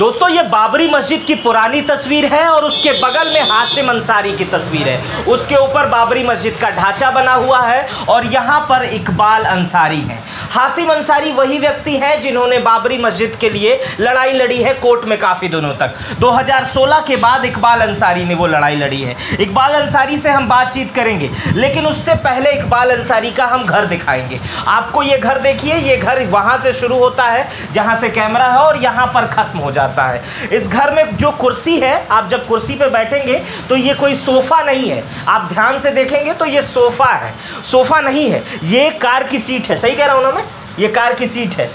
दोस्तों ये बाबरी मस्जिद की पुरानी तस्वीर है और उसके बगल में हाशिम अंसारी की तस्वीर है। उसके ऊपर बाबरी मस्जिद का ढांचा बना हुआ है और यहाँ पर इकबाल अंसारी हैं। हाशिम अंसारी वही व्यक्ति हैं जिन्होंने बाबरी मस्जिद के लिए लड़ाई लड़ी है कोर्ट में काफ़ी दिनों तक। 2016 के बाद इकबाल अंसारी ने वो लड़ाई लड़ी है। इकबाल अंसारी से हम बातचीत करेंगे, लेकिन उससे पहले इकबाल अंसारी का हम घर दिखाएंगे आपको। ये घर देखिए, ये घर वहाँ से शुरू होता है जहाँ से कैमरा है और यहाँ पर ख़त्म हो जाता है। इस घर में जो कुर्सी है, आप जब कुर्सी पे बैठेंगे तो ये कोई सोफ़ा नहीं है। आप ध्यान से देखेंगे तो ये सोफ़ा है, सोफ़ा नहीं है। ये कार की सीट है। सही कह रहा हूँ ना मैं? ये कार की सीट है।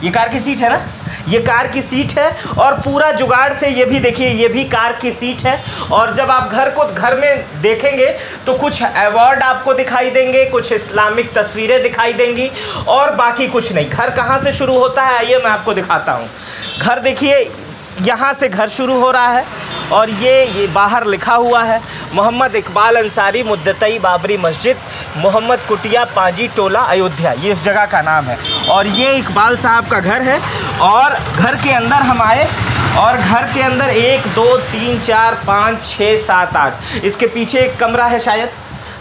ये कार की सीट है ना? ये कार की सीट है और पूरा जुगाड़ से ये भी देखिए, ये भी कार की सीट है। और जब आप घर में देखेंगे तो कुछ अवार्ड आपको दिखाई देंगे, कुछ इस्लामिक तस्वीरें दिखाई देंगी और बाकी कुछ नहीं। घर कहाँ से शुरू होता है आइए मैं आपको दिखाता हूँ। घर देखिए, यहाँ से घर शुरू हो रहा है और ये बाहर लिखा हुआ है मोहम्मद इकबाल अंसारी मुद्दतई बाबरी मस्जिद मोहम्मद कुटिया पांजी टोला अयोध्या, ये इस जगह का नाम है। और ये इकबाल साहब का घर है और घर के अंदर हम आए और घर के अंदर 1 2 3 4 5 6 7 8, इसके पीछे एक कमरा है शायद।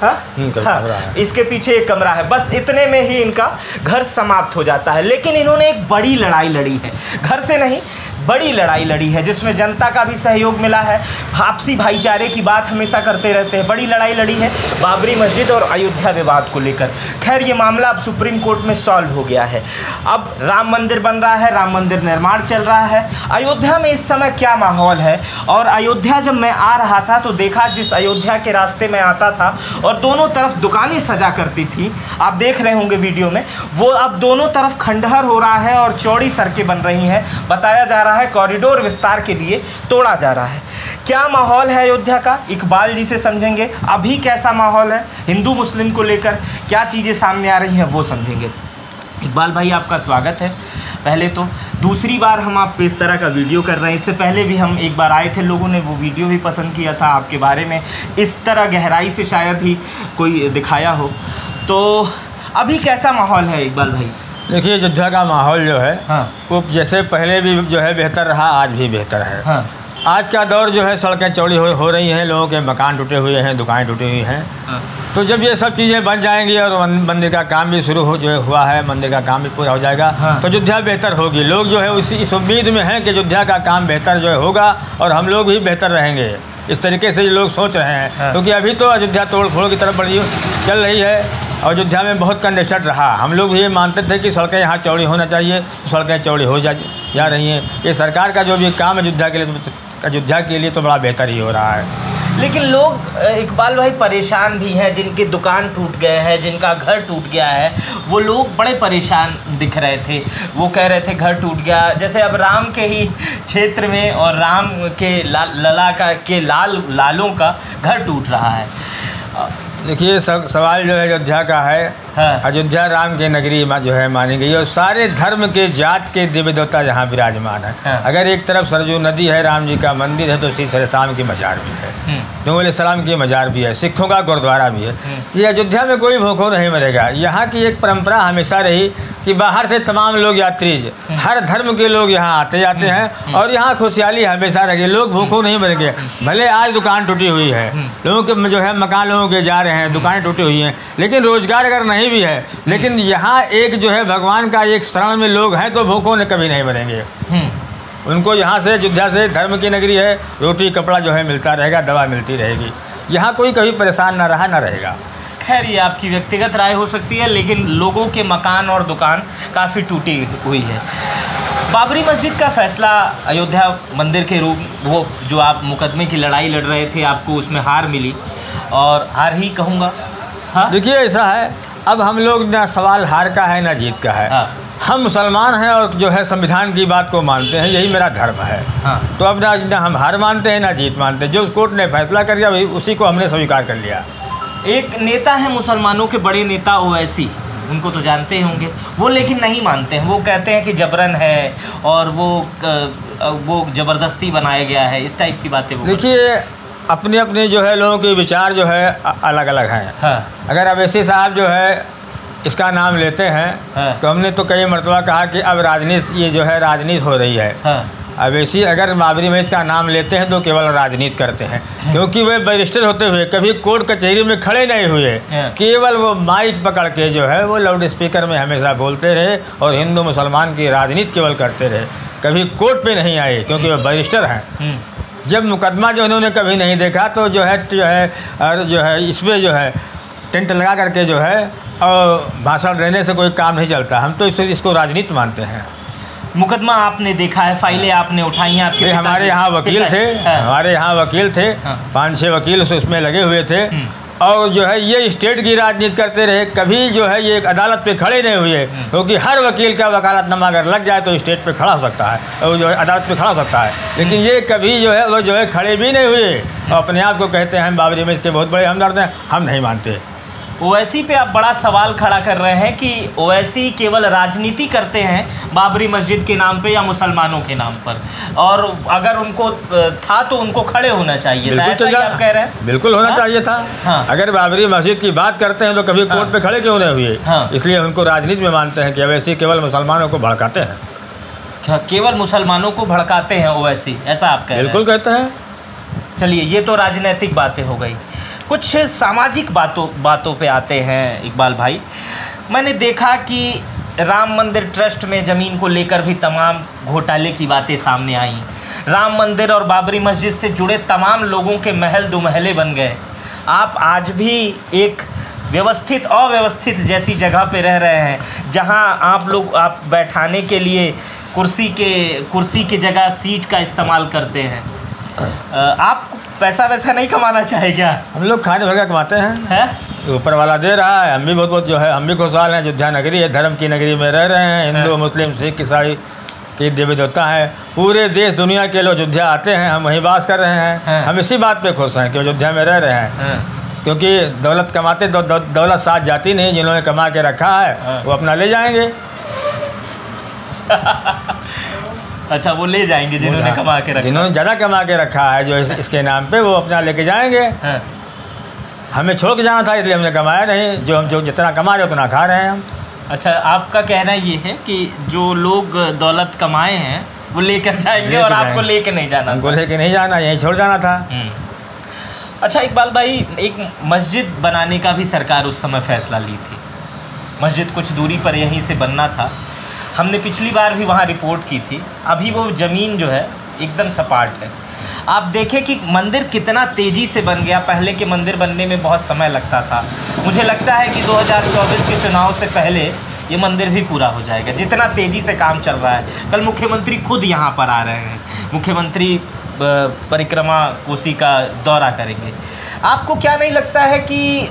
हाँ, इसके पीछे एक कमरा है। बस इतने में ही इनका घर समाप्त हो जाता है। लेकिन इन्होंने एक बड़ी लड़ाई लड़ी है, घर से नहीं, बड़ी लड़ाई लड़ी है जिसमें जनता का भी सहयोग मिला है। आपसी भाईचारे की बात हमेशा करते रहते हैं। बड़ी लड़ाई लड़ी है बाबरी मस्जिद और अयोध्या विवाद को लेकर। खैर ये मामला अब सुप्रीम कोर्ट में सॉल्व हो गया है। अब राम मंदिर बन रहा है, राम मंदिर निर्माण चल रहा है। अयोध्या में इस समय क्या माहौल है? और अयोध्या जब मैं आ रहा था तो देखा, जिस अयोध्या के रास्ते में आता था और दोनों तरफ दुकानें सजा करती थी, आप देख रहे होंगे वीडियो में, वो अब दोनों तरफ खंडहर हो रहा है और चौड़ी सड़कें बन रही हैं। बताया जा रहा है कॉरिडोर विस्तार के लिए तोड़ा जा रहा है। क्या माहौल है अयोध्या का? इकबाल जी से समझेंगे अभी कैसा माहौल है हिंदू मुस्लिम को लेकर, क्या चीज़ें सामने आ रही हैं वो समझेंगे। इकबाल भाई आपका स्वागत है पहले तो। दूसरी बार हम आप पे इस तरह का वीडियो कर रहे हैं। इससे पहले भी हम एक बार आए थे, लोगों ने वो वीडियो भी पसंद किया था आपके बारे में, इस तरह गहराई से शायद ही कोई दिखाया हो। तो अभी कैसा माहौल है इकबाल भाई? देखिए अयोध्या का माहौल जो है, हाँ, वो जैसे पहले भी जो है बेहतर रहा, आज भी बेहतर है। हाँ। आज का दौर जो है, सड़कें चौड़ी हो रही हैं, लोगों के मकान टूटे हुए हैं, दुकानें टूटी हुई हैं। हाँ। तो जब ये सब चीज़ें बन जाएंगी और मंदिर का काम भी शुरू हुआ है, मंदिर का काम भी पूरा हो जाएगा। हाँ। तो अयोध्या बेहतर होगी। लोग जो है इस उम्मीद में हैं कि अयोध्या का काम बेहतर जो है होगा और हम लोग भी बेहतर रहेंगे। इस तरीके से लोग सोच रहे हैं। हाँ। क्योंकि अभी तो अयोध्या तोड़ फोड़ की तरफ बड़ी चल रही है और अयोध्या में बहुत कंजेस्टेड रहा। हम लोग भी ये मानते थे कि सड़कें यहाँ चौड़ी होना चाहिए, सड़कें चौड़ी हो जा रही हैं। ये सरकार का जो भी काम है अयोध्या के लिए तो बड़ा बेहतर ही हो रहा है। लेकिन लोग इकबाल भाई परेशान भी हैं, जिनकी दुकान टूट गए हैं, जिनका घर टूट गया है, वो लोग बड़े परेशान दिख रहे थे। वो कह रहे थे घर टूट गया, जैसे अब राम के ही क्षेत्र में और राम के लालों का घर टूट रहा है। देखिए सवाल जो है अयोध्या का है। हाँ। अयोध्या राम की नगरी जो है मानी गई और सारे धर्म के जात के देवी देवता जहाँ विराजमान है। हाँ। अगर एक तरफ सरजू नदी है, राम जी का मंदिर है, तो श्री सरेसाम की मजार भी है, नूह अलैहिस्सलाम की मजार भी है, सिखों का गुरुद्वारा भी है। ये अयोध्या में कोई भूखों नहीं मरेगा। यहाँ की एक परंपरा हमेशा रही कि बाहर से तमाम लोग यात्री, हर धर्म के लोग यहाँ आते जाते हैं और यहाँ खुशहाली हमेशा रहेगी। लोग भूखों नहीं मरेंगे। भले आज दुकान टूटी हुई है, लोगों के जो है मकान लोगों के जा रहे हैं, दुकानें टूटी हुई हैं, लेकिन रोजगार अगर नहीं भी है, लेकिन यहाँ एक जो है भगवान का एक शरण में लोग हैं तो भूखों ने कभी नहीं मरेंगे। उनको यहाँ से अयोध्या से धर्म की नगरी है, रोटी कपड़ा जो है मिलता रहेगा, दवा मिलती रहेगी। यहाँ कोई कभी परेशान ना रहा ना रहेगा। खैर ये आपकी व्यक्तिगत राय हो सकती है, लेकिन लोगों के मकान और दुकान काफ़ी टूटी हुई है। बाबरी मस्जिद का फैसला अयोध्या मंदिर के रूप, वो जो आप मुकदमे की लड़ाई लड़ रहे थे, आपको उसमें हार मिली और हार ही कहूँगा। हाँ देखिए ऐसा है, अब हम लोग ना सवाल हार का है ना जीत का है। हाँ। हम मुसलमान हैं और जो है संविधान की बात को मानते हैं, यही मेरा धर्म है। हाँ। तो अब ना हम हार मानते हैं ना जीत मानते हैं। जो कोर्ट ने फैसला कर दिया उसी को हमने स्वीकार कर लिया। एक नेता है मुसलमानों के बड़े नेता ओवैसी, उनको तो जानते ही होंगे, वो लेकिन नहीं मानते हैं। वो कहते हैं कि जबरन है और वो ज़बरदस्ती बनाया गया है, इस टाइप की बातें वो। देखिए अपने अपने जो है लोगों के विचार जो है अलग अलग हैं। हाँ। अगर अवैसी साहब जो है इसका नाम लेते हैं। हाँ। तो हमने तो कई मरतबा कहा कि अब राजनीति, ये जो है राजनीति हो रही है। हाँ। अवैसी अगर बाबरी मस्जिद का नाम लेते हैं तो केवल राजनीति करते हैं, क्योंकि वे बैरिस्टर होते हुए कभी कोर्ट कचहरी में खड़े नहीं हुए, केवल वो माइक पकड़ के जो है वो लाउड स्पीकर में हमेशा बोलते रहे और हिंदू मुसलमान की राजनीति केवल करते रहे, कभी कोर्ट पे नहीं आए क्योंकि वो बैरिस्टर हैं। जब मुकदमा जो उन्होंने कभी नहीं देखा तो जो है इस पर जो है टेंट लगा करके जो है और भाषण देने से कोई काम नहीं चलता। हम तो इसको राजनीति मानते हैं। मुकदमा आपने देखा है, फाइलें आपने उठाई हैं, आपके हमारे यहाँ वकील थे, हमारे यहाँ वकील थे, 5-6 वकील उसमें लगे हुए थे और जो है ये स्टेट की राजनीति करते रहे, कभी जो है ये एक अदालत पे खड़े नहीं हुए, क्योंकि हर वकील का वकालतनामा अगर लग जाए तो स्टेट पे खड़ा हो सकता है और जो है अदालत पे खड़ा हो सकता है, लेकिन ये कभी जो है वो जो है खड़े भी नहीं हुए और अपने आप को कहते हैं बाबरी मस्जिद के बहुत बड़े हमदर्द हैं। हम नहीं मानते। ओवैसी पे आप बड़ा सवाल खड़ा कर रहे हैं कि ओवैसी केवल राजनीति करते हैं बाबरी मस्जिद के नाम पे या मुसलमानों के नाम पर, और अगर उनको था तो उनको खड़े होना चाहिए था, ऐसा ही आप कह रहे हैं? बिल्कुल होना चाहिए था। हाँ। अगर बाबरी मस्जिद की बात करते हैं तो कभी कोर्ट पे खड़े क्यों नहीं हुए? हाँ। इसलिए उनको राजनीति में मानते हैं कि ओवैसी केवल मुसलमानों को भड़काते हैं। केवल मुसलमानों को भड़काते हैं ओवैसी, ऐसा आप कह रहे हैं? बिल्कुल कहते हैं। चलिए, ये तो राजनीतिक बातें हो गई, कुछ सामाजिक बातों पे आते हैं इकबाल भाई। मैंने देखा कि राम मंदिर ट्रस्ट में ज़मीन को लेकर भी तमाम घोटाले की बातें सामने आई। राम मंदिर और बाबरी मस्जिद से जुड़े तमाम लोगों के महल दुमहले बन गए। आप आज भी एक व्यवस्थित अव्यवस्थित जैसी जगह पे रह रहे हैं, जहां आप बैठाने के लिए कुर्सी के जगह सीट का इस्तेमाल करते हैं। आप पैसा वैसा नहीं कमाना चाहे क्या? हम लोग खाने भर कमाते हैं, ऊपर वाला दे रहा है। हम भी बहुत जो है हम भी खुशहाल हैं। अयोध्या नगरी है, धर्म की नगरी में रह रहे हैं। हिंदू मुस्लिम सिख ईसाई की देवी देवता है। पूरे देश दुनिया के लोग अयोध्या आते हैं, हम वहीं वास कर रहे हैं। हम इसी बात पे खुश हैं कि अयोध्या में रह रहे हैं, क्योंकि दौलत कमाते दौलत साथ जाती नहीं। जिन्होंने कमा के रखा है वो अपना ले जाएंगे। अच्छा, वो ले जाएंगे जिन्होंने कमा के रखा, जिन्होंने ज़्यादा कमा के रखा है जो इसके नाम पे, वो अपना लेके जाएंगे। हमें छोड़ के जाना था, इसलिए हमने कमाया नहीं। जो जितना कमा रहे उतना खा रहे हैं हम। अच्छा, आपका कहना ये है कि जो लोग दौलत कमाए हैं वो लेकर जाएंगे और आपको लेके नहीं जाना? हमको लेके नहीं जाना, यहीं छोड़ जाना था। अच्छा इकबाल भाई, एक मस्जिद बनाने का भी सरकार उस समय फैसला ली थी। मस्जिद कुछ दूरी पर यहीं से बनना था। हमने पिछली बार भी वहाँ रिपोर्ट की थी। अभी वो ज़मीन जो है एकदम सपाट है। आप देखें कि मंदिर कितना तेज़ी से बन गया। पहले के मंदिर बनने में बहुत समय लगता था। मुझे लगता है कि 2024 के चुनाव से पहले ये मंदिर भी पूरा हो जाएगा, जितना तेज़ी से काम चल रहा है। कल मुख्यमंत्री खुद यहाँ पर आ रहे हैं, मुख्यमंत्री परिक्रमा कोसी का दौरा करेंगे। आपको क्या नहीं लगता है कि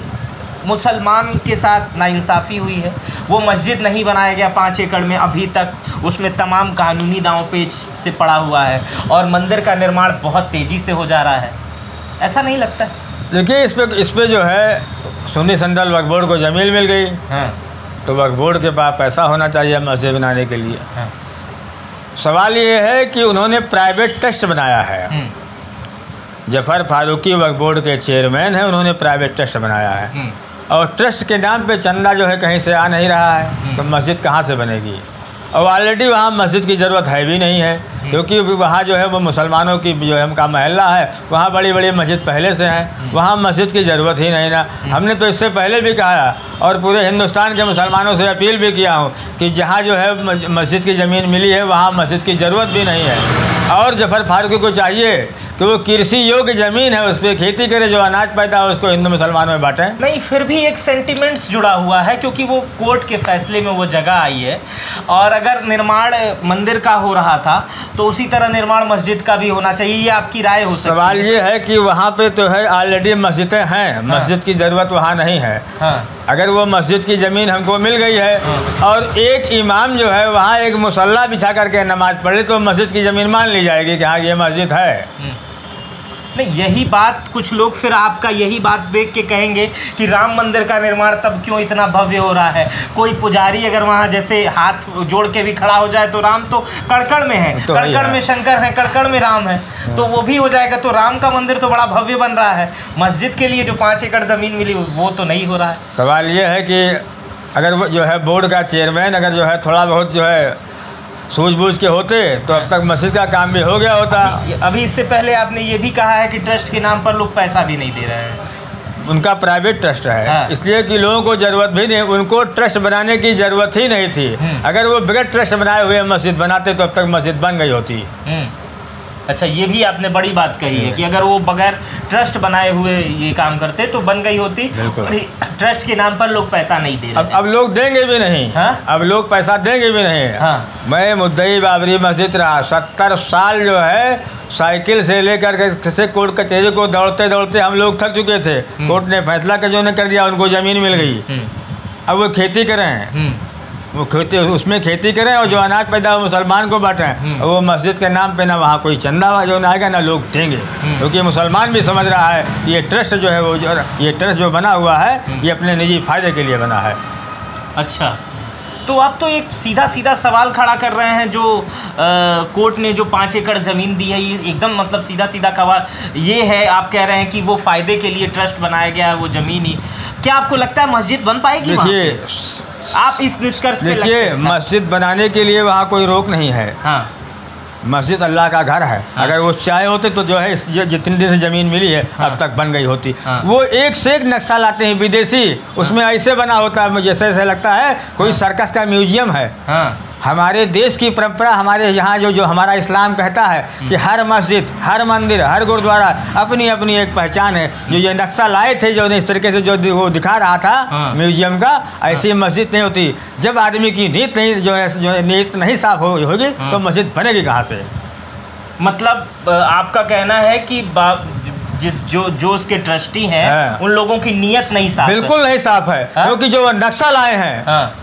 मुसलमान के साथ नाइंसाफ़ी हुई है? वो मस्जिद नहीं बनाया गया 5 एकड़ में, अभी तक उसमें तमाम कानूनी दांव पेच से पड़ा हुआ है और मंदिर का निर्माण बहुत तेज़ी से हो जा रहा है। ऐसा नहीं लगता? देखिए, इस पे जो है सुन्नी संदल वक्फ बोर्ड को ज़मीन मिल गई। तो वक्फ बोर्ड के पास पैसा होना चाहिए मस्जिद बनाने के लिए। सवाल ये है कि उन्होंने प्राइवेट ट्रस्ट बनाया है। जफ़र फारूकी वक्फ बोर्ड के चेयरमैन हैं, उन्होंने प्राइवेट ट्रस्ट बनाया है और ट्रस्ट के नाम पे चंदा जो है कहीं से आ नहीं रहा है, तो मस्जिद कहाँ से बनेगी? और ऑलरेडी वहाँ मस्जिद की ज़रूरत है भी नहीं है, क्योंकि वहाँ जो है वो मुसलमानों की जो है उनका महल्ला है। वहाँ बड़ी बड़ी मस्जिद पहले से हैं, वहाँ मस्जिद की ज़रूरत ही नहीं ना। हमने तो इससे पहले भी कहा और पूरे हिंदुस्तान के मुसलमानों से अपील भी किया हूँ कि जहाँ जो है मस्जिद की ज़मीन मिली है वहाँ मस्जिद की ज़रूरत भी नहीं है। और जफ़र फारूकी को चाहिए कि वो कृषि योग्य ज़मीन है उस पर खेती करे, जो अनाज पैदा हो उसको हिंदू मुसलमानों में बांटें। नहीं, फिर भी एक सेंटिमेंट्स जुड़ा हुआ है, क्योंकि वो कोर्ट के फैसले में वो जगह आई है। और अगर निर्माण मंदिर का हो रहा था तो उसी तरह निर्माण मस्जिद का भी होना चाहिए। ये आपकी राय हो सकती है? सवाल ये है कि वहाँ पे तो है ऑलरेडी मस्जिदें हैं, मस्जिद की ज़रूरत वहाँ नहीं है। अगर वो मस्जिद की ज़मीन हमको मिल गई है और एक इमाम जो है वहाँ एक मुसल्ला बिछा करके नमाज़ पढ़े तो मस्जिद की ज़मीन मान ली जाएगी कि हाँ ये मस्जिद है। नहीं, यही बात कुछ लोग फिर आपका यही बात देख के कहेंगे कि राम मंदिर का निर्माण तब क्यों इतना भव्य हो रहा है। कोई पुजारी अगर वहाँ जैसे हाथ जोड़ के भी खड़ा हो जाए तो राम तो कड़कड़ में है, तो कड़कड़ में शंकर है, कड़कड़ में राम है, तो वो भी हो जाएगा। तो राम का मंदिर तो बड़ा भव्य बन रहा है। मस्जिद के लिए जो 5 एकड़ ज़मीन मिली वो तो नहीं हो रहा है। सवाल ये है कि अगर वो जो है बोर्ड का चेयरमैन अगर जो है थोड़ा बहुत जो है सूझबूझ के होते तो अब तक मस्जिद का काम भी हो गया होता। अभी इससे पहले आपने ये भी कहा है कि ट्रस्ट के नाम पर लोग पैसा भी नहीं दे रहे हैं। उनका प्राइवेट ट्रस्ट है, इसलिए कि लोगों को ज़रूरत भी नहीं, उनको ट्रस्ट बनाने की ज़रूरत ही नहीं थी। अगर वो बगैर ट्रस्ट बनाए हुए मस्जिद बनाते तो अब तक मस्जिद बन गई होती। अच्छा, ये भी आपने बड़ी बात कही है कि अगर वो बगैर ट्रस्ट बनाए हुए ये काम करते तो बन गई होती। ट्रस्ट के नाम पर लोग पैसा नहीं दे रहे। अब लोग देंगे भी नहीं। अब लोग पैसा देंगे भी नहीं। मैं मुद्दई बाबरी मस्जिद रहा 70 साल, जो है साइकिल से लेकर के किसी कोर्ट कचहरी को दौड़ते दौड़ते हम लोग थक चुके थे। कोर्ट ने फैसला जो ने कर दिया, उनको ज़मीन मिल गई। अब वो खेती करें, वो खेती उसमें खेती करें और जो अनाज पैदा हो मुसलमान को बांटें। वो मस्जिद के नाम पे ना वहाँ कोई चंदा जो ना आएगा ना लोग देंगे, क्योंकि मुसलमान भी समझ रहा है ये ट्रस्ट जो है वो ये ट्रस्ट जो बना हुआ है ये अपने निजी फ़ायदे के लिए बना है। अच्छा, तो आप तो एक सीधा सीधा सवाल खड़ा कर रहे हैं। जो कोर्ट ने जो 5 एकड़ ज़मीन दी है, ये एकदम मतलब सीधा सीधा सवाल ये है, आप कह रहे हैं कि वो फ़ायदे के लिए ट्रस्ट बनाया गया है वो ज़मीन ही। क्या आपको लगता है मस्जिद बन पाएगी? देखिए, आप इस निष्कर्ष पे देखिए, मस्जिद बनाने के लिए वहाँ कोई रोक नहीं है। मस्जिद अल्लाह का घर है। अगर वो चाहे होते तो जो है जितने दिन से ज़मीन मिली है अब तक बन गई होती। वो एक से एक नक्शा लाते हैं विदेशी, उसमें ऐसे बना होता है मुझे ऐसे लगता है कोई सर्कस का म्यूजियम है। हमारे देश की परंपरा, हमारे यहाँ जो हमारा इस्लाम कहता है कि हर मस्जिद, हर मंदिर, हर गुरुद्वारा अपनी अपनी एक पहचान है। जो ये नक्शा लाए थे जो इस तरीके से जो वो दिखा रहा था म्यूजियम का, ऐसी मस्जिद नहीं होती। जब आदमी की नीयत नहीं जो नीयत नहीं साफ होगी तो मस्जिद बनेगी कहाँ से? मतलब आपका कहना है कि जो उसके ट्रस्टी हैं उन लोगों की नीयत नहीं साफ, बिल्कुल नहीं साफ है, क्योंकि जो नक्शा लाए हैं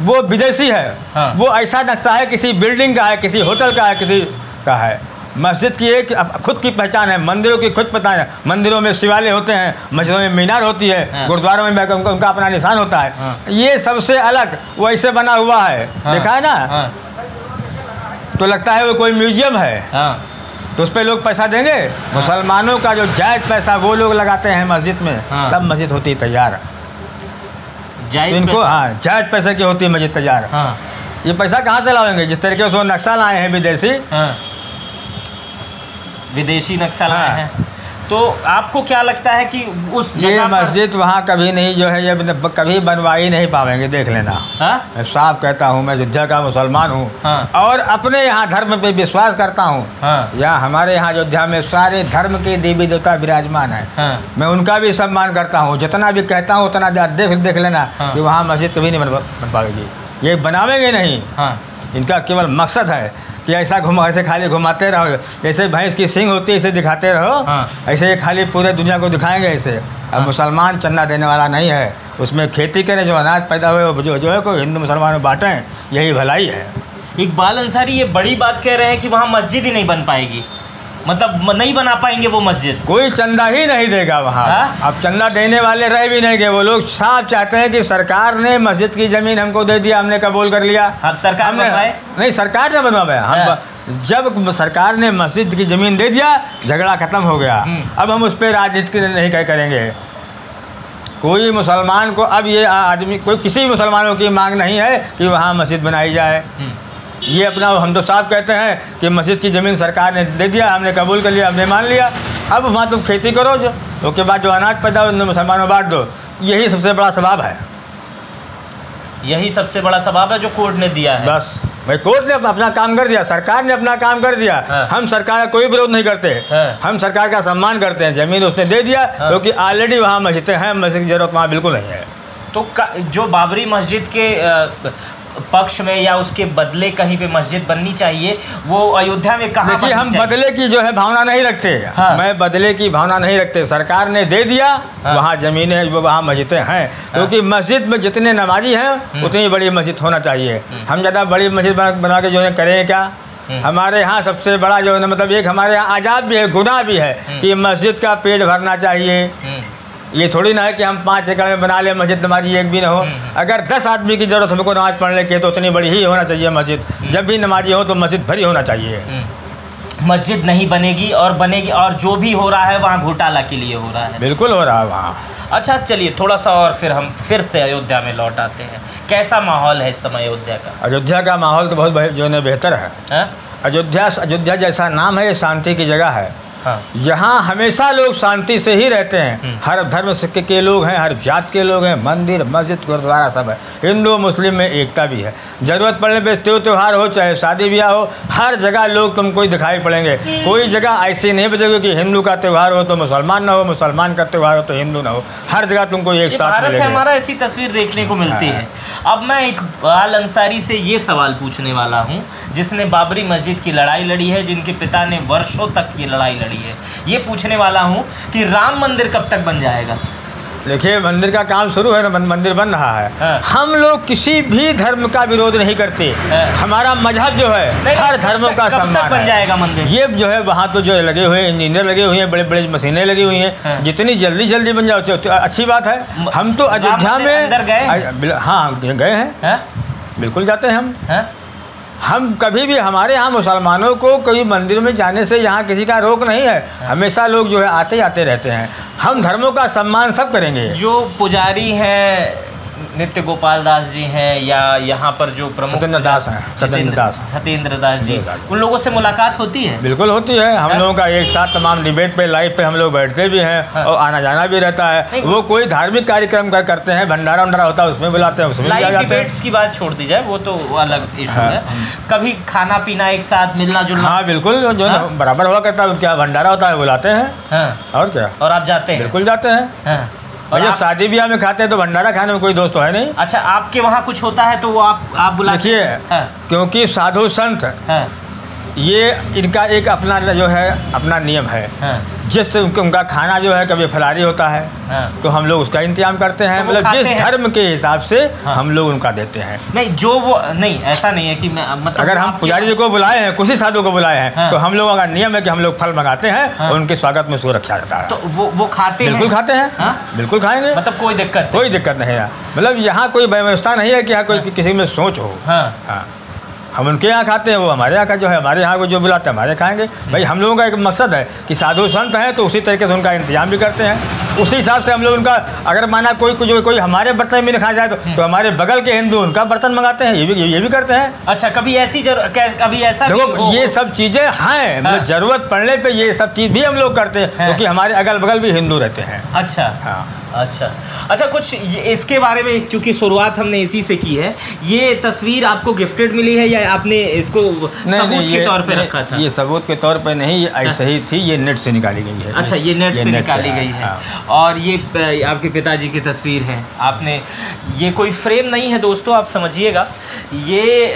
वो विदेशी है। वो ऐसा नक्शा है किसी बिल्डिंग का है, किसी होटल का है, किसी का है। मस्जिद की एक खुद की पहचान है, मंदिरों की खुद पता है। मंदिरों में शिवालय होते हैं, मस्जिदों में मीनार होती है, गुरुद्वारों में उनका अपना निशान होता है। ये सबसे अलग वो ऐसे बना हुआ है, देखा है ना? तो लगता है वो कोई म्यूजियम है। तो उस पर लोग पैसा देंगे? मुसलमानों का जो जायज़ पैसा वो लोग लगाते हैं मस्जिद में, तब मस्जिद होती तैयार। इनको जायज़ पैसे की होती है मस्जिद तैयार। ये पैसा कहाँ से लाएंगे? जिस तरीके से वो नक्शा लाए हैं विदेशी नक्शा लाए हैं। तो आपको क्या लगता है कि उस ये मस्जिद वहाँ कभी नहीं जो है ये कभी बनवाई नहीं पाएंगे, देख लेना। मैं साफ कहता हूँ, मैं अयोध्या का मुसलमान हूँ और अपने यहाँ धर्म पे विश्वास करता हूँ। यहाँ हमारे यहाँ अयोध्या में सारे धर्म के देवी देवता विराजमान है। मैं उनका भी सम्मान करता हूँ, जितना भी कहता हूँ उतना देख लेना कि वहाँ मस्जिद कभी नहीं बन पाएगी। ये बनावेंगे नहीं, इनका केवल मकसद है कि ऐसे खाली घुमाते रहो, जैसे भैंस की सींग होती है इसे दिखाते रहो, ऐसे खाली पूरे दुनिया को दिखाएंगे ऐसे। अब मुसलमान चंदा देने वाला नहीं है, उसमें खेती करें, जो अनाज पैदा हुए जो है कोई हिंदू मुसलमान में बांटें, यही भलाई है। इकबाल अंसारी ये बड़ी बात कह रहे हैं कि वहाँ मस्जिद ही नहीं बन पाएगी, मतलब नहीं बना पाएंगे वो मस्जिद। कोई चंदा ही नहीं देगा वहाँ। अब चंदा देने वाले रह भी नहीं गए। वो लोग साफ चाहते हैं कि सरकार ने मस्जिद की ज़मीन हमको दे दिया, हमने कबूल कर लिया। अब सरकार बनवाए? नहीं, सरकार ने बनवाया। हम जब सरकार ने मस्जिद की ज़मीन दे दिया, झगड़ा खत्म हो गया। अब हम उस पर राजनीति नहीं करेंगे। कोई मुसलमान को अब ये आदमी कोई किसी मुसलमानों की मांग नहीं है कि वहाँ मस्जिद बनाई जाए। ये अपना हम तो साफ कहते हैं कि मस्जिद की ज़मीन सरकार ने दे दिया, हमने कबूल कर लिया, हमने मान लिया। अब वहाँ तुम खेती करो, जो उसके बाद जो अनाज पैदा हो मुसलमानों बांट दो। यही सबसे बड़ा सवाब है, यही सबसे बड़ा सवाब है जो कोर्ट ने दिया है। बस भाई, कोर्ट ने अपना काम कर दिया, सरकार ने अपना काम कर दिया। हम सरकार का कोई विरोध नहीं करते, हम सरकार का सम्मान करते हैं। ज़मीन उसने दे दिया क्योंकि ऑलरेडी वहाँ मस्जिदें हैं, मस्जिद की ज़रूरत वहाँ बिल्कुल नहीं है। तो जो बाबरी मस्जिद के पक्ष में या उसके बदले कहीं पे मस्जिद बननी चाहिए, वो अयोध्या में कहाँ? देखिए, हम बदले की जो है भावना नहीं रखते। मैं बदले की भावना नहीं रखते। सरकार ने दे दिया, वहाँ ज़मीनें वहाँ मस्जिदें हैं, क्योंकि मस्जिद में जितने नमाजी हैं उतनी बड़ी मस्जिद होना चाहिए। हम ज़्यादा बड़ी मस्जिद बना के जो है करें क्या? हमारे यहाँ सबसे बड़ा जो है मतलब एक हमारे यहाँ आजाद भी है, गुनाह भी है कि मस्जिद का पेट भरना चाहिए। ये थोड़ी ना है कि हम 5 एकड़ में बना ले मस्जिद, नमाजी एक भी ना हो। अगर 10 आदमी की ज़रूरत हमको नमाज़ पढ़ने की तो उतनी बड़ी ही होना चाहिए मस्जिद। जब भी नमाजी हो तो मस्जिद भरी होना चाहिए। मस्जिद नहीं बनेगी और बनेगी और जो भी हो रहा है वहाँ घोटाला के लिए हो रहा है। बिल्कुल हो रहा है वहाँ। अच्छा चलिए थोड़ा सा और फिर हम फिर से अयोध्या में लौट आते हैं। कैसा माहौल है इस समय अयोध्या का? अयोध्या का माहौल तो बहुत जो है बेहतर है। अयोध्या जैसा नाम है, ये शांति की जगह है। हाँ। यहाँ हमेशा लोग शांति से ही रहते हैं। हर धर्म के लोग हैं, हर जात के लोग हैं, मंदिर मस्जिद गुरुद्वारा सब है। हिंदू मुस्लिम में एकता भी है। ज़रूरत पड़ने पे त्यौहार हो चाहे शादी ब्याह हो, हर जगह लोग तुमको दिखाई पड़ेंगे। कोई जगह ऐसी नहीं बचेगी कि हिंदू का त्यौहार हो तो मुसलमान ना हो, मुसलमान का त्यौहार हो तो हिंदू ना हो। हर जगह तुमको एक साथ मिलेंगे। हमारा ऐसी तस्वीर देखने को मिलती है। अब मैं इकबाल अंसारी से ये सवाल पूछने वाला हूँ, जिसने बाबरी मस्जिद की लड़ाई लड़ी है, जिनके पिता ने वर्षों तक ये लड़ाई लड़ी है। ये पूछने वाला हूँ कि राम मंदिर कब तक बन जाएगा? देखिए, मंदिर का काम शुरू है ना, मंदिर बन रहा है। हम लोग किसी भी धर्म का विरोध नहीं करते। हमारा मजहब जो है हर धर्मों का सम्मान बन जाएगा मंदिर। ये जो है वहाँ तो जो लगे हुए इंजीनियर लगे हुए हैं, बड़े बड़े मशीनें लगी हुई हैं। जितनी जल्दी बन जाओ अच्छी बात है। हम तो अयोध्या में हाँ गए हैं, बिल्कुल जाते हैं हम कभी भी। हमारे यहाँ मुसलमानों को कोई मंदिर में जाने से यहाँ किसी का रोक नहीं है। हमेशा लोग जो है आते रहते हैं। हम धर्मों का सम्मान सब करेंगे। जो पुजारी हैं नित्य गोपाल दास जी हैं, या यहाँ पर जो प्रमुख सत्येंद्र दास जी, उन लोगों से मुलाकात होती है? बिल्कुल होती है। हम लोगों का एक साथ तमाम डिबेट पे लाइव पे हम लोग बैठते भी हैं और आना जाना भी रहता है। वो कोई धार्मिक कार्यक्रम करते हैं, भंडारा वंडारा होता है उसमें बुलाते हैं, उसमें भी जाते हैं। डिबेट्स की बात छोड़ दी जाए, वो तो अलग इशू है। कभी खाना पीना एक साथ, मिलना जुलना? हाँ बिल्कुल, जो बराबर हुआ करता है। क्या भंडारा होता है बुलाते हैं। और क्या, और आप जाते हैं? बिल्कुल जाते हैं। और जब शादी ब्याह में खाते हैं तो भंडारा खाने में कोई दोस्त तो है नहीं। अच्छा, आपके वहाँ कुछ होता है तो वो आप बुलाते हैं? देखिए, क्योंकि साधु संत ये इनका एक अपना जो है अपना नियम है। जिससे उनका खाना जो है कभी फलारी होता है तो हम लोग उसका इंतजाम करते हैं। मतलब जिस धर्म के हिसाब से हम लोग उनका देते हैं। नहीं, जो वो नहीं, ऐसा नहीं है कि मैं मतलब अगर हम पुजारी जी को बुलाए हैं, किसी साधु को बुलाए हैं तो हम लोगों का नियम है कि हम लोग फल मंगाते हैं और उनके स्वागत में उसको रखा जाता है। तो वो खाते हैं? बिल्कुल खाते हैं, बिल्कुल खाएंगे। मतलब कोई दिक्कत नहीं है। मतलब यहाँ कोई व्यवस्था नहीं है कि यहाँ कोई किसी में सोच हो। हम उनके यहाँ खाते हैं, वो हमारे यहाँ का जो है हमारे यहाँ को जो बुलाते हैं हमारे खाएंगे। भाई हम लोगों का एक मकसद है कि साधु संत हैं तो उसी तरीके से उनका इंतजाम भी करते हैं। उसी हिसाब से हम लोग उनका, अगर माना कोई हमारे बर्तन में नहीं खा जाए तो हमारे बगल के हिंदू उनका बर्तन मंगाते हैं। ये भी करते हैं। अच्छा, कभी ऐसा देखो, ये सब चीज़ें हैं। मतलब ज़रूरत पड़ने पर ये सब चीज़ भी हम लोग करते हैं, क्योंकि हमारे अगल बगल भी हिंदू रहते हैं। अच्छा, कुछ इसके बारे में, क्योंकि शुरुआत हमने इसी से की है। ये तस्वीर आपको गिफ्टेड मिली है या आपने इसको सबूत के तौर पे रखा था? ये सबूत के तौर पे नहीं, ऐसे ही थी। ये नेट से निकाली गई है। अच्छा, ये नेट से निकाली गई है। और ये आपके पिताजी की तस्वीर है। आपने, ये कोई फ्रेम नहीं है दोस्तों, आप समझिएगा। ये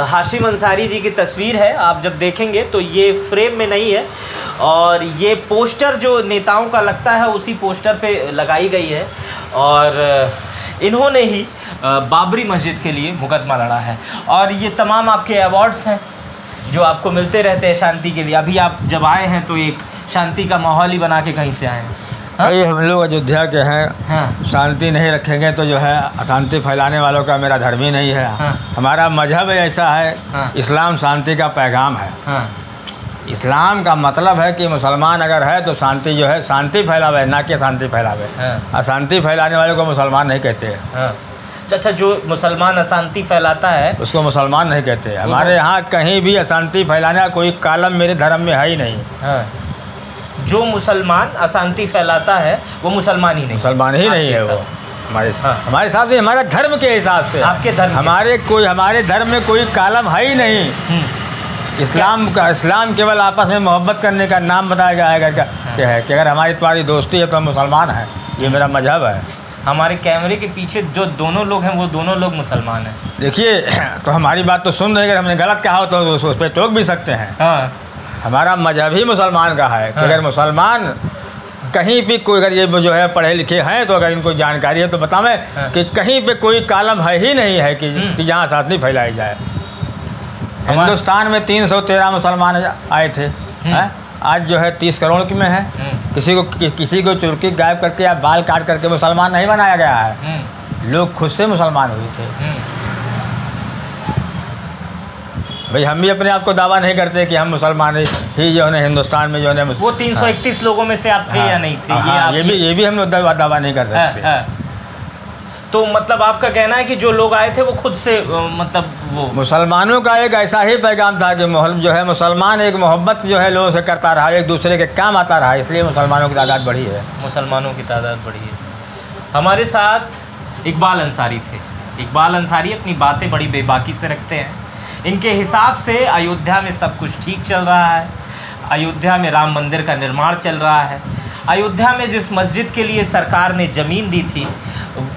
हाशिम अंसारी जी की तस्वीर है। आप जब देखेंगे तो ये फ्रेम में नहीं है। और ये पोस्टर जो नेताओं का लगता है उसी पोस्टर पे लगाई गई है। और इन्होंने ही बाबरी मस्जिद के लिए मुकदमा लड़ा है। और ये तमाम आपके अवार्ड्स हैं जो आपको मिलते रहते हैं शांति के लिए। अभी आप जब आए हैं तो एक शांति का माहौल ही बना के कहीं से आए हैं। भाई हम लोग अयोध्या के हैं। शांति नहीं रखेंगे तो जो है अशांति फैलाने वालों का मेरा धर्म ही नहीं है। हमारा मजहब ऐसा है। इस्लाम शांति का पैगाम है। इस्लाम का मतलब है कि मुसलमान अगर है तो शांति जो है शांति फैलावे, ना कि शांति फैलावे। अशांति फैलाने वाले को मुसलमान नहीं कहते। अच्छा, जो मुसलमान अशांति फैलाता है उसको मुसलमान नहीं कहते। हमारे यहाँ कहीं भी अशांति फैलाने का कोई कालम मेरे धर्म में है ही नहीं। जो मुसलमान अशांति फैलाता है वो मुसलमान ही नहीं है। वो हमारे हिसाब से, हमारे धर्म के हिसाब से, आपके धर्म, हमारे धर्म में कोई कालम है ही नहीं। इस्लाम केवल आपस में मोहब्बत करने का नाम बताया गया है कि अगर हमारी तुम्हारी दोस्ती है तो हम मुसलमान हैं। ये मेरा मजहब है। हमारे कैमरे के पीछे जो दोनों लोग हैं वो दोनों लोग मुसलमान हैं। देखिए, तो हमारी बात तो सुन रहे, अगर हमने गलत कहा हो तो उस पर टोक भी सकते हैं। हमारा मजहब ही मुसलमान का है कि अगर मुसलमान कहीं भी कोई, अगर ये जो है पढ़े लिखे हैं तो अगर इनको जानकारी है तो बतावें कि कहीं पे कोई कालम है ही नहीं है कि जहाँ शांति फैलाई जाए। हिंदुस्तान में 313 मुसलमान आए थे। आज जो है 30 करोड़ की में है। किसी को चुरकी गायब करके या बाल काट करके मुसलमान नहीं बनाया गया है। लोग खुद से मुसलमान हुए थे। भाई हम भी अपने आप को दावा नहीं करते कि हम मुसलमान ही जो है हिंदुस्तान में जो है वो 331 लोगों में से आप थे या नहीं थे? ये भी हम दावा नहीं कर सकते। तो मतलब आपका कहना है कि जो लोग आए थे वो खुद से मतलब वो मुसलमानों का एक ऐसा ही पैगाम था कि जो है मुसलमान एक मोहब्बत जो है लोगों से करता रहा, एक दूसरे के काम आता रहा, इसलिए मुसलमानों की तादाद बढ़ी है। मुसलमानों की तादाद बढ़ी है। हमारे साथ इकबाल अंसारी थे। इकबाल अंसारी अपनी बातें बड़ी बेबाकी से रखते हैं। इनके हिसाब से अयोध्या में सब कुछ ठीक चल रहा है, अयोध्या में राम मंदिर का निर्माण चल रहा है, अयोध्या में जिस मस्जिद के लिए सरकार ने ज़मीन दी थी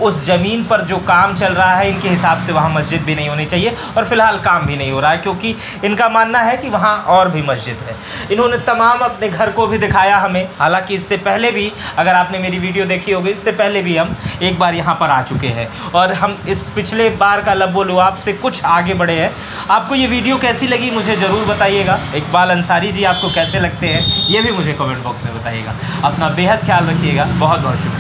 उस ज़मीन पर जो काम चल रहा है इनके हिसाब से वहाँ मस्जिद भी नहीं होनी चाहिए, और फ़िलहाल काम भी नहीं हो रहा है क्योंकि इनका मानना है कि वहाँ और भी मस्जिद है। इन्होंने तमाम अपने घर को भी दिखाया हमें, हालांकि इससे पहले भी अगर आपने मेरी वीडियो देखी होगी इससे पहले भी हम एक बार यहाँ पर आ चुके हैं और हम इस पिछले बार का लबो लुआब से कुछ आगे बढ़े हैं। आपको ये वीडियो कैसी लगी मुझे ज़रूर बताइएगा। इकबाल अंसारी जी आपको कैसे लगते हैं ये भी मुझे कमेंट बॉक्स में बताइएगा। अपना बेहद ख्याल रखिएगा। बहुत बहुत शुक्रिया।